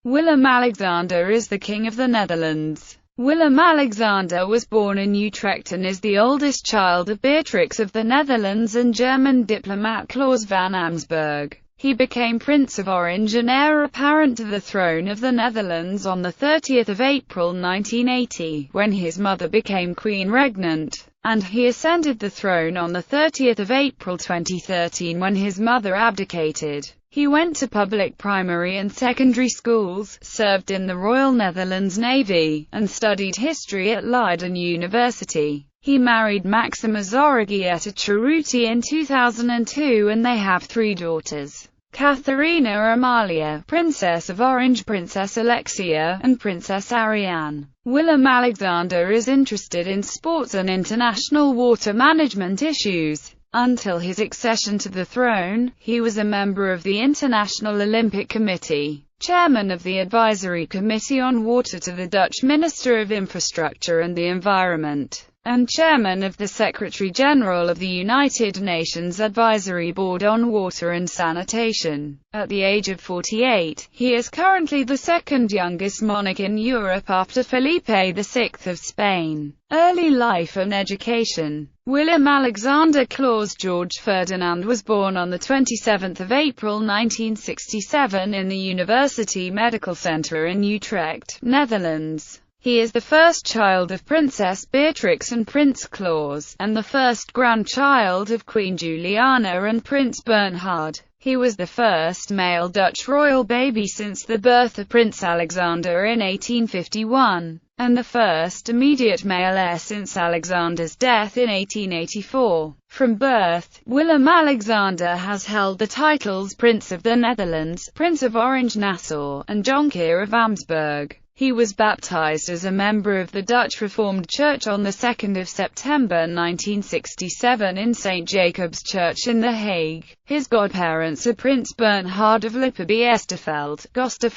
Willem-Alexander is the King of the Netherlands. Willem-Alexander was born in Utrecht and is the oldest child of Beatrix of the Netherlands and German diplomat Claus van Amsberg. He became Prince of Orange and heir apparent to the throne of the Netherlands on 30 April 1980, when his mother became Queen Regnant, and he ascended the throne on 30 April 2013 when his mother abdicated. He went to public primary and secondary schools, served in the Royal Netherlands Navy, and studied history at Leiden University. He married Maxima Zorregietta Ceruti in 2002 and they have 3 daughters: Catharina Amalia, Princess of Orange, Princess Alexia, and Princess Ariane. Willem-Alexander is interested in sports and international water management issues. Until his accession to the throne, he was a member of the International Olympic Committee, chairman of the Advisory Committee on Water to the Dutch Minister of Infrastructure and the Environment, and chairman of the Secretary-General of the United Nations Advisory Board on Water and Sanitation. At the age of 48, he is currently the second youngest monarch in Europe after Felipe VI of Spain. Early life and education. Willem-Alexander Claus George Ferdinand was born on 27 April 1967 in the University Medical Center in Utrecht, Netherlands. He is the first child of Princess Beatrix and Prince Claus, and the first grandchild of Queen Juliana and Prince Bernhard. He was the first male Dutch royal baby since the birth of Prince Alexander in 1851, and the first immediate male heir since Alexander's death in 1884. From birth, Willem-Alexander has held the titles Prince of the Netherlands, Prince of Orange-Nassau, and Jonkheer of Amsberg. He was baptized as a member of the Dutch Reformed Church on 2 September 1967 in St. Jacob's Church in The Hague. His godparents are Prince Bernhard of Lippe-Biesterfeld, Gustaf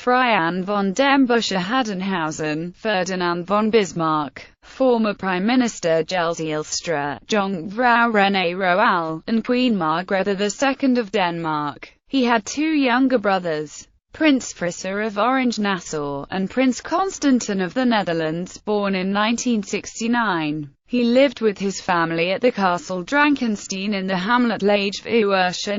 von dem Busche-Hadenhausen, Ferdinand von Bismarck, former Prime Minister Jels Zijlstra, Jonkvrouw Renée Royal, and Queen Margrethe II of Denmark. He had 2 younger brothers, Prince Frisse of Orange-Nassau, and Prince Constantijn of the Netherlands, born in 1969. He lived with his family at the Castle Drankenstein in the hamlet Laage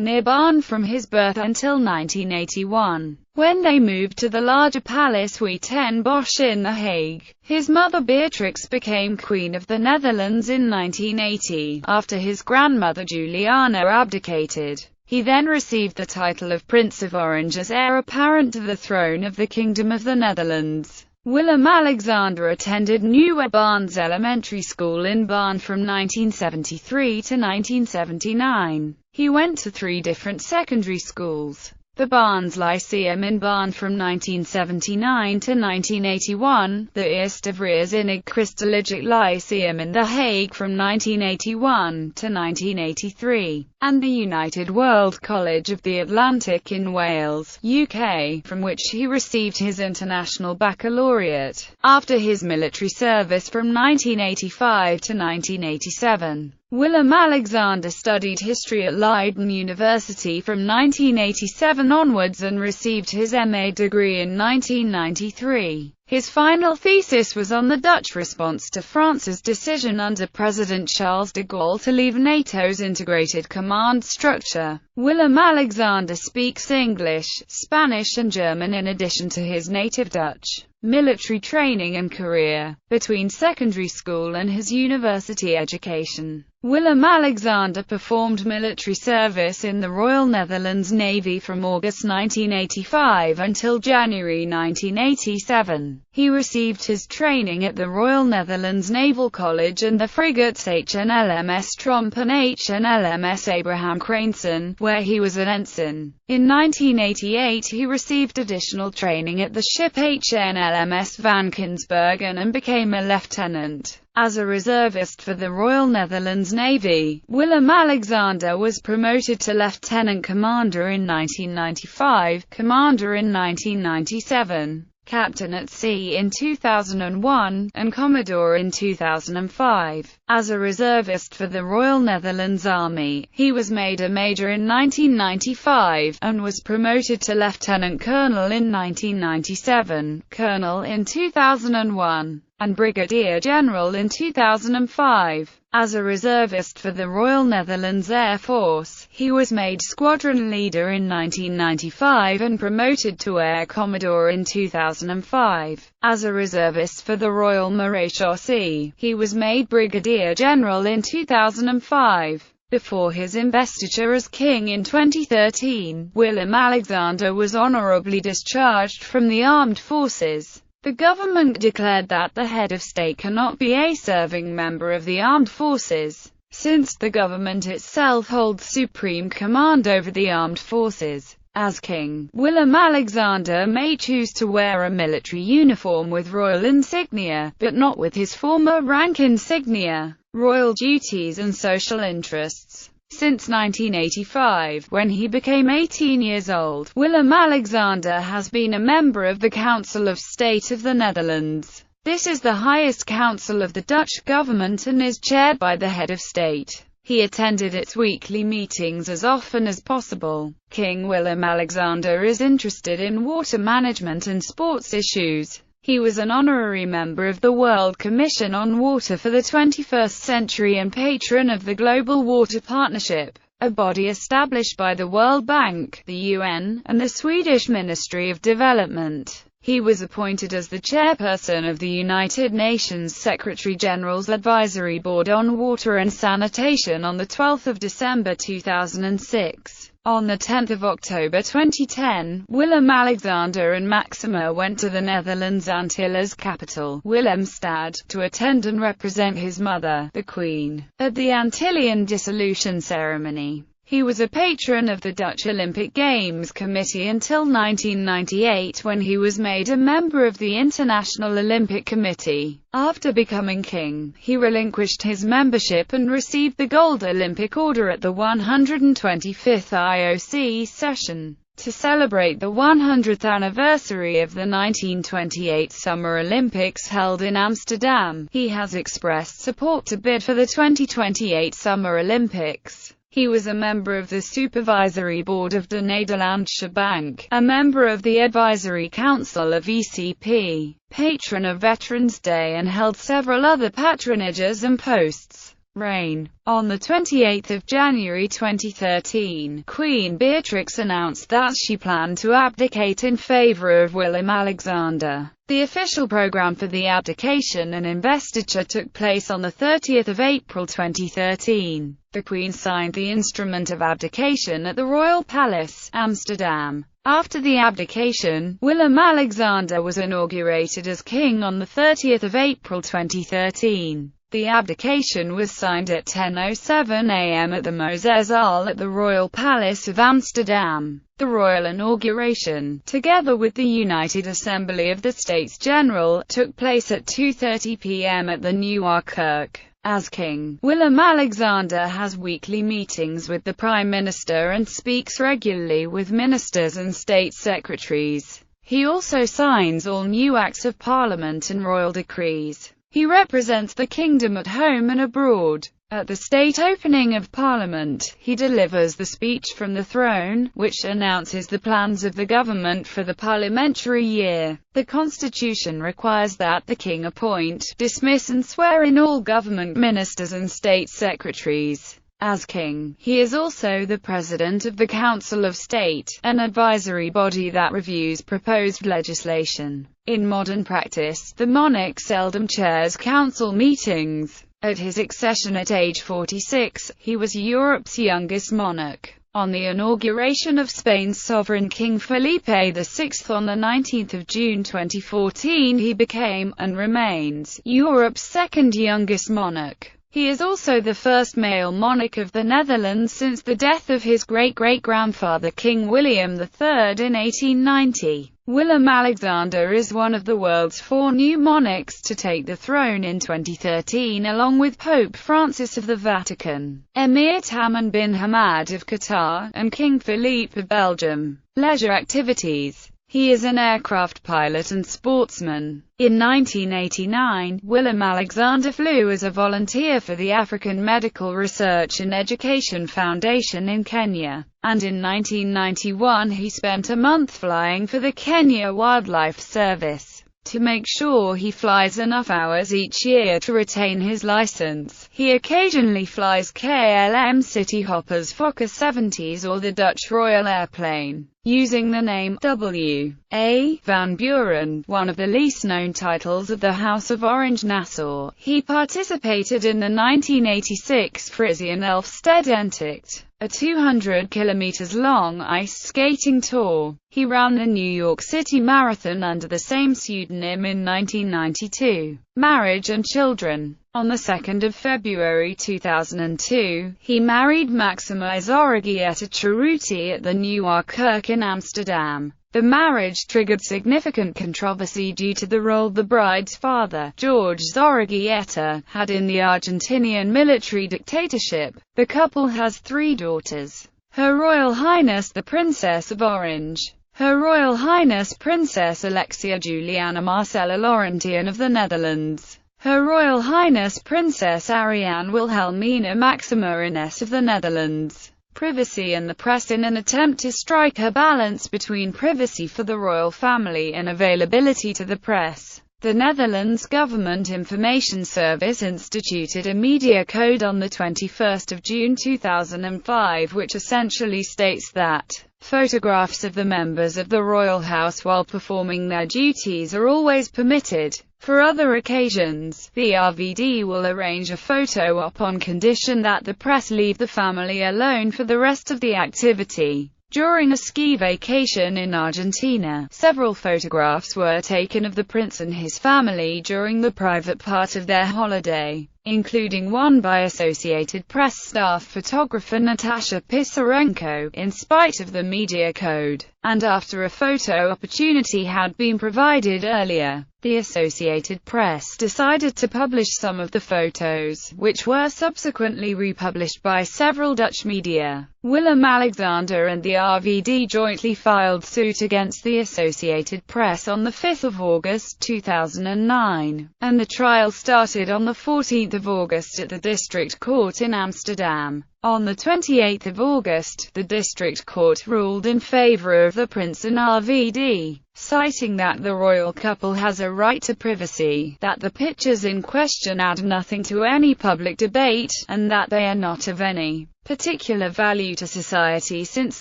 near Baarn from his birth until 1981, when they moved to the larger Palace Huis ten Bosch in The Hague. His mother Beatrix became Queen of the Netherlands in 1980, after his grandmother Juliana abdicated. He then received the title of Prince of Orange as heir apparent to the throne of the Kingdom of the Netherlands. Willem-Alexander attended Nieuwe Barnes Elementary School in Baarn from 1973 to 1979. He went to 3 different secondary schools: the Barnes Lyceum in Baarn from 1979 to 1981, the Eerste Vrijzinnig Christelijk Lyceum in The Hague from 1981 to 1983, and the United World College of the Atlantic in Wales, UK, from which he received his International Baccalaureate. After his military service from 1985 to 1987, Willem-Alexander studied history at Leiden University from 1987 onwards and received his MA degree in 1993. His final thesis was on the Dutch response to France's decision under President Charles de Gaulle to leave NATO's integrated command structure. Willem-Alexander speaks English, Spanish and German in addition to his native Dutch. Military training and career. Between secondary school and his university education, Willem-Alexander performed military service in the Royal Netherlands Navy from August 1985 until January 1987. He received his training at the Royal Netherlands Naval College and the frigates HNLMS Tromp and HNLMS Abraham Cranston, where he was an ensign. In 1988 he received additional training at the ship HNLMS Van Kinsbergen and became a lieutenant. As a reservist for the Royal Netherlands Navy, Willem-Alexander was promoted to lieutenant commander in 1995, commander in 1997, Captain at Sea in 2001, and Commodore in 2005. As a reservist for the Royal Netherlands Army, he was made a major in 1995, and was promoted to lieutenant colonel in 1997, colonel in 2001, and brigadier general in 2005. As a reservist for the Royal Netherlands Air Force, he was made squadron leader in 1995 and promoted to Air Commodore in 2005. As a reservist for the Royal Marechaussee, he was made brigadier general in 2005. Before his investiture as king in 2013, Willem-Alexander was honorably discharged from the armed forces. The government declared that the head of state cannot be a serving member of the armed forces, since the government itself holds supreme command over the armed forces. As king, Willem-Alexander may choose to wear a military uniform with royal insignia, but not with his former rank insignia, royal duties and social interests. Since 1985, when he became 18 years old, Willem-Alexander has been a member of the Council of State of the Netherlands. This is the highest council of the Dutch government and is chaired by the head of state. He attended its weekly meetings as often as possible. King Willem-Alexander is interested in water management and sports issues. He was an honorary member of the World Commission on Water for the 21st Century and patron of the Global Water Partnership, a body established by the World Bank, the UN, and the Swedish Ministry of Development. He was appointed as the chairperson of the United Nations Secretary-General's Advisory Board on Water and Sanitation on 12 December 2006. On 10 October 2010, Willem-Alexander and Maxima went to the Netherlands Antilles capital, Willemstad, to attend and represent his mother, the Queen, at the Antillean dissolution ceremony. He was a patron of the Dutch Olympic Games Committee until 1998, when he was made a member of the International Olympic Committee. After becoming king, he relinquished his membership and received the Gold Olympic Order at the 125th IOC session. To celebrate the 100th anniversary of the 1928 Summer Olympics held in Amsterdam, he has expressed support to bid for the 2028 Summer Olympics. He was a member of the Supervisory Board of the Nederlandse Bank, a member of the Advisory Council of ECP, patron of Veterans Day, and held several other patronages and posts. Reign. On 28 January 2013, Queen Beatrix announced that she planned to abdicate in favor of Willem-Alexander. The official program for the abdication and investiture took place on 30 April 2013. The Queen signed the instrument of abdication at the Royal Palace, Amsterdam. After the abdication, Willem-Alexander was inaugurated as king on 30 April 2013. The abdication was signed at 10:07 a.m. at the Mozeszaal at the Royal Palace of Amsterdam. The royal inauguration, together with the United Assembly of the States General, took place at 2:30 p.m. at the Nieuwe Kerk. As king, Willem-Alexander has weekly meetings with the Prime Minister and speaks regularly with ministers and state secretaries. He also signs all new acts of parliament and royal decrees. He represents the kingdom at home and abroad. At the state opening of Parliament, he delivers the speech from the throne, which announces the plans of the government for the parliamentary year. The Constitution requires that the king appoint, dismiss and swear in all government ministers and state secretaries. As king, he is also the president of the Council of State, an advisory body that reviews proposed legislation. In modern practice, the monarch seldom chairs council meetings. At his accession at age 46, he was Europe's youngest monarch. On the inauguration of Spain's sovereign King Felipe VI on 19 June 2014, he became, and remains, Europe's second youngest monarch. He is also the first male monarch of the Netherlands since the death of his great-great-grandfather King William III in 1890. Willem-Alexander is one of the world's 4 new monarchs to take the throne in 2013, along with Pope Francis of the Vatican, Emir Tamim bin Hamad of Qatar, and King Philippe of Belgium. Leisure activities. He is an aircraft pilot and sportsman. In 1989, Willem-Alexander flew as a volunteer for the African Medical Research and Education Foundation in Kenya, and in 1991 he spent a month flying for the Kenya Wildlife Service. To make sure he flies enough hours each year to retain his license, he occasionally flies KLM Cityhopper's Fokker 70s or the Dutch Royal Airplane, using the name W.A. van Buren, one of the least-known titles of the House of Orange-Nassau. He participated in the 1986 Frisian Elfstedentocht, a 200 kilometers long ice skating tour. He ran the New York City Marathon under the same pseudonym in 1992. Marriage and children. On the 2nd of February 2002, he married Maxima Zorregietta Ceruti at the Nieuwe Kerk in Amsterdam. The marriage triggered significant controversy due to the role the bride's father, George Zorregietta, had in the Argentinian military dictatorship. The couple has 3 daughters. Her Royal Highness the Princess of Orange, Her Royal Highness Princess Alexia Juliana Marcella Laurentian of the Netherlands, Her Royal Highness Princess Ariane Wilhelmina Maxima Ines of the Netherlands. Privacy and the press. In an attempt to strike a balance between privacy for the royal family and availability to the press, the Netherlands Government Information Service instituted a media code on the 21st of June 2005 which essentially states that photographs of the members of the royal house while performing their duties are always permitted. For other occasions, the RVD will arrange a photo op on condition that the press leave the family alone for the rest of the activity. During a ski vacation in Argentina, several photographs were taken of the prince and his family during the private part of their holiday, including one by Associated Press staff photographer Natasha Pisarenko, in spite of the media code, and after a photo opportunity had been provided earlier. The Associated Press decided to publish some of the photos, which were subsequently republished by several Dutch media. Willem-Alexander and the RVD jointly filed suit against the Associated Press on 5 August 2009, and the trial started on 14 August at the District Court in Amsterdam. On 28 August, the District Court ruled in favor of the Prince and RVD, citing that the royal couple has a right to privacy, that the pictures in question add nothing to any public debate, and that they are not of any particular value to society since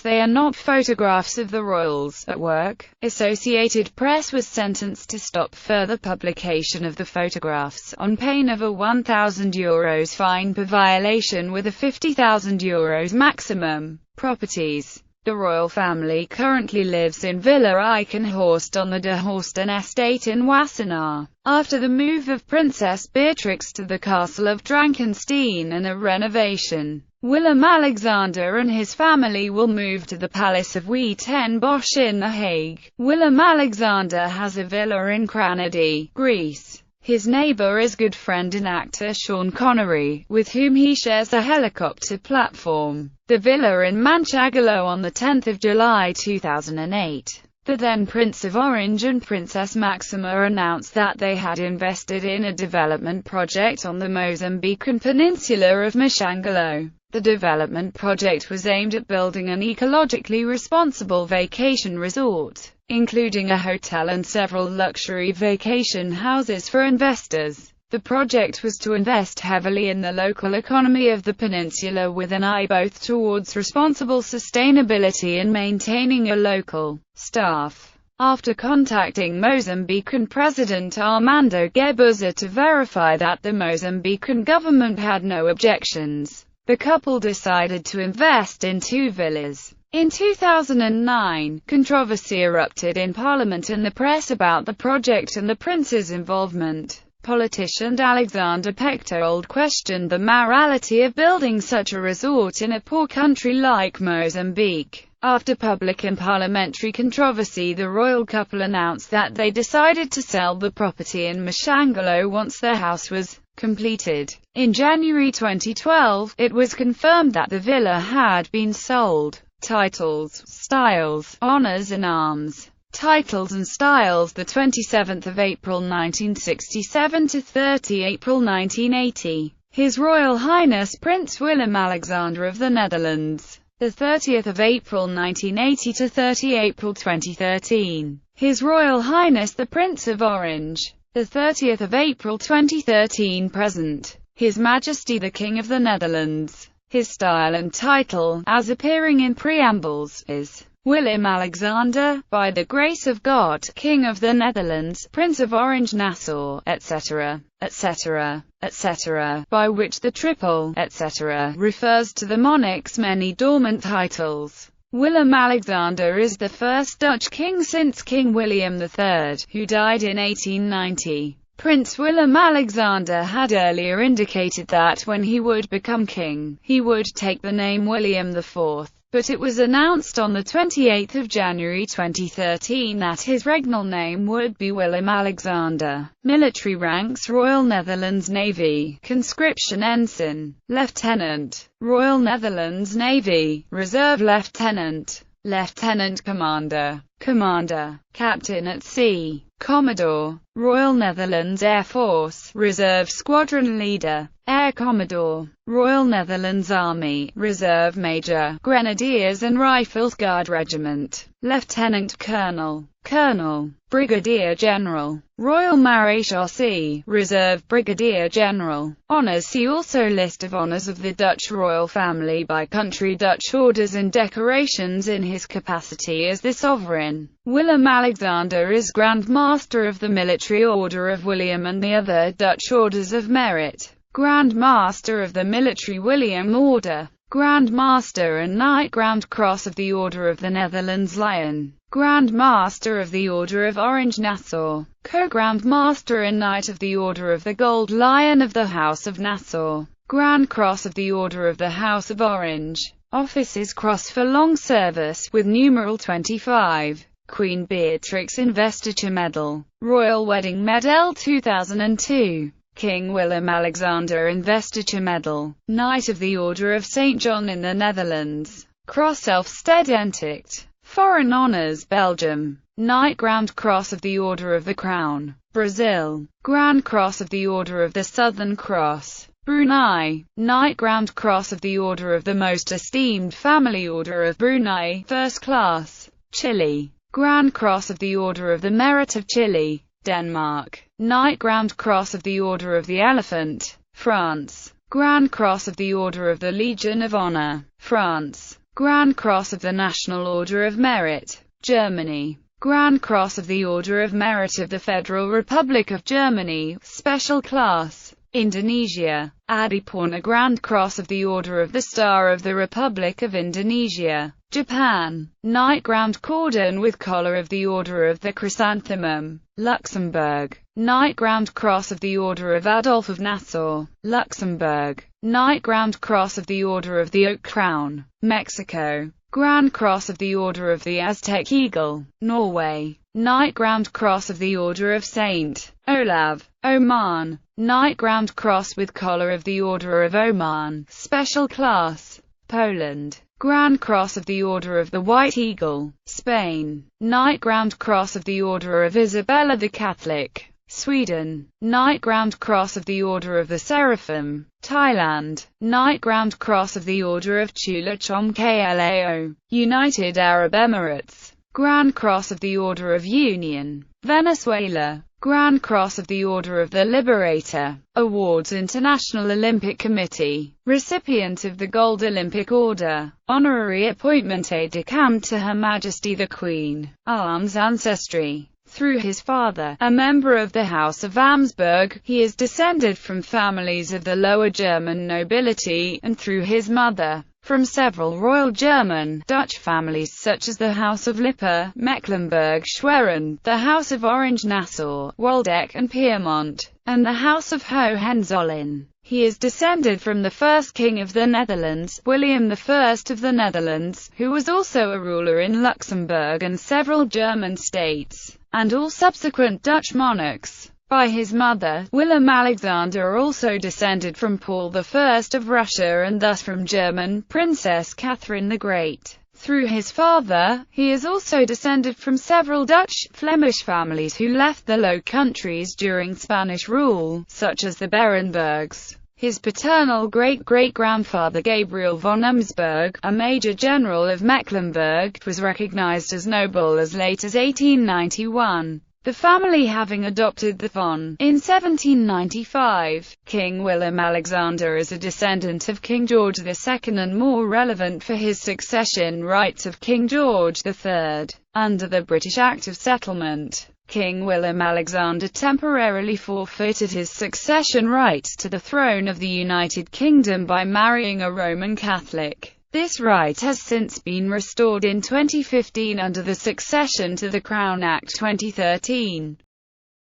they are not photographs of the royals at work. Associated Press was sentenced to stop further publication of the photographs, on pain of a €1,000 fine per violation with a €50,000 maximum. Properties. The royal family currently lives in Villa Eikenhorst on the De Horsten estate in Wassenaar. After the move of Princess Beatrix to the castle of Drankenstein and a renovation, Willem-Alexander and his family will move to the Palace of We ten Bosch in The Hague. Willem-Alexander has a villa in Kranadi, Greece. His neighbor is good friend and actor Sean Connery, with whom he shares a helicopter platform. The villa in Manchagalo on 10 July 2008. The then Prince of Orange and Princess Maxima announced that they had invested in a development project on the Mozambican peninsula of Mashangalo. The development project was aimed at building an ecologically responsible vacation resort, including a hotel and several luxury vacation houses for investors. The project was to invest heavily in the local economy of the peninsula with an eye both towards responsible sustainability and maintaining a local staff. After contacting Mozambican President Armando Guebuza to verify that the Mozambican government had no objections, the couple decided to invest in 2 villas. In 2009, controversy erupted in Parliament and the press about the project and the prince's involvement. Politician Alexander Pechtold questioned the morality of building such a resort in a poor country like Mozambique. After public and parliamentary controversy, the royal couple announced that they decided to sell the property in Mashangalo once their house was completed. In January 2012, it was confirmed that the villa had been sold. Titles, styles, honors and arms. Titles and styles: the 27th of April 1967 to 30 April 1980. His Royal Highness Prince Willem-Alexander of the Netherlands. The 30th of April 1980 to 30 April 2013. His Royal Highness the Prince of Orange. The 30th of April 2013 present. His Majesty the King of the Netherlands. His style and title, as appearing in preambles, is Willem-Alexander, by the grace of God, King of the Netherlands, Prince of Orange, Nassau, etc., etc., etc., by which the triple, etc., refers to the monarch's many dormant titles. Willem-Alexander is the first Dutch king since King William III, who died in 1890. Prince Willem-Alexander had earlier indicated that when he would become king, he would take the name William IV. But it was announced on 28 January 2013 that his regnal name would be Willem-Alexander. Military ranks: Royal Netherlands Navy, conscription ensign, lieutenant, Royal Netherlands Navy, reserve lieutenant, lieutenant commander, commander, captain at sea, commodore, Royal Netherlands Air Force, reserve squadron leader, Air Commodore, Royal Netherlands Army, Reserve Major, Grenadiers and Rifles Guard Regiment, Lieutenant Colonel, Colonel, Brigadier General, Royal Maréchaussee, Reserve Brigadier General. Honours: see also List of honours of the Dutch royal family by country. Dutch orders and decorations in his capacity as the sovereign. Willem-Alexander is Grand Master of the Military Order of William and the other Dutch orders of merit. Grand Master of the Military William Order, Grand Master and Knight Grand Cross of the Order of the Netherlands Lion, Grand Master of the Order of Orange Nassau, Co-Grand Master and Knight of the Order of the Gold Lion of the House of Nassau, Grand Cross of the Order of the House of Orange. Offices: Cross for long service, with numeral 25. Queen Beatrix Investiture Medal, Royal Wedding Medal 2002. King Willem-Alexander Investiture Medal, Knight of the Order of St. John in the Netherlands, Cross Elfstedentocht. Foreign honours: Belgium, Knight Grand Cross of the Order of the Crown, Brazil, Grand Cross of the Order of the Southern Cross, Brunei, Knight Grand Cross of the Order of the Most Esteemed Family Order of Brunei, First Class, Chile, Grand Cross of the Order of the Merit of Chile, Denmark, Knight Grand Cross of the Order of the Elephant, France, Grand Cross of the Order of the Legion of Honor, France, Grand Cross of the National Order of Merit, Germany, Grand Cross of the Order of Merit of the Federal Republic of Germany, Special Class, Indonesia, Adipurna Grand Cross of the Order of the Star of the Republic of Indonesia, Japan, Knight Grand Cordon with Collar of the Order of the Chrysanthemum, Luxembourg, Knight Grand Cross of the Order of Adolf of Nassau, Luxembourg, Knight Grand Cross of the Order of the Oak Crown, Mexico, Grand Cross of the Order of the Aztec Eagle, Norway, Knight Grand Cross of the Order of St. Olav, Oman, Knight Grand Cross with Collar of the Order of Oman, Special Class, Poland, Grand Cross of the Order of the White Eagle, Spain, Knight Grand Cross of the Order of Isabella the Catholic, Sweden, Knight Grand Cross of the Order of the Seraphim, Thailand, Knight Grand Cross of the Order of Chulachom Klao, United Arab Emirates, Grand Cross of the Order of Union, Venezuela, Grand Cross of the Order of the Liberator. Awards: International Olympic Committee, recipient of the Gold Olympic Order, honorary appointment aide-de-camp to Her Majesty the Queen, arms: ancestry. Through his father, a member of the House of Habsburg, he is descended from families of the Lower German nobility, and through his mother, from several royal German, Dutch families such as the House of Lippe, Mecklenburg-Schwerin, the House of Orange-Nassau, Waldeck and Piedmont, and the House of Hohenzollern. He is descended from the first king of the Netherlands, William I of the Netherlands, who was also a ruler in Luxembourg and several German states, and all subsequent Dutch monarchs. By his mother, Willem-Alexander also descended from Paul I of Russia and thus from German Princess Catherine the Great. Through his father, he is also descended from several Dutch, Flemish families who left the Low Countries during Spanish rule, such as the Berenbergs. His paternal great-great-grandfather Gabriel von Umsberg, a major general of Mecklenburg, was recognized as noble as late as 1891. The family having adopted the von in 1795. King Willem-Alexander is a descendant of King George II and more relevant for his succession rights of King George III. Under the British Act of Settlement, King Willem-Alexander temporarily forfeited his succession rights to the throne of the United Kingdom by marrying a Roman Catholic. This right has since been restored in 2015 under the Succession to the Crown Act 2013.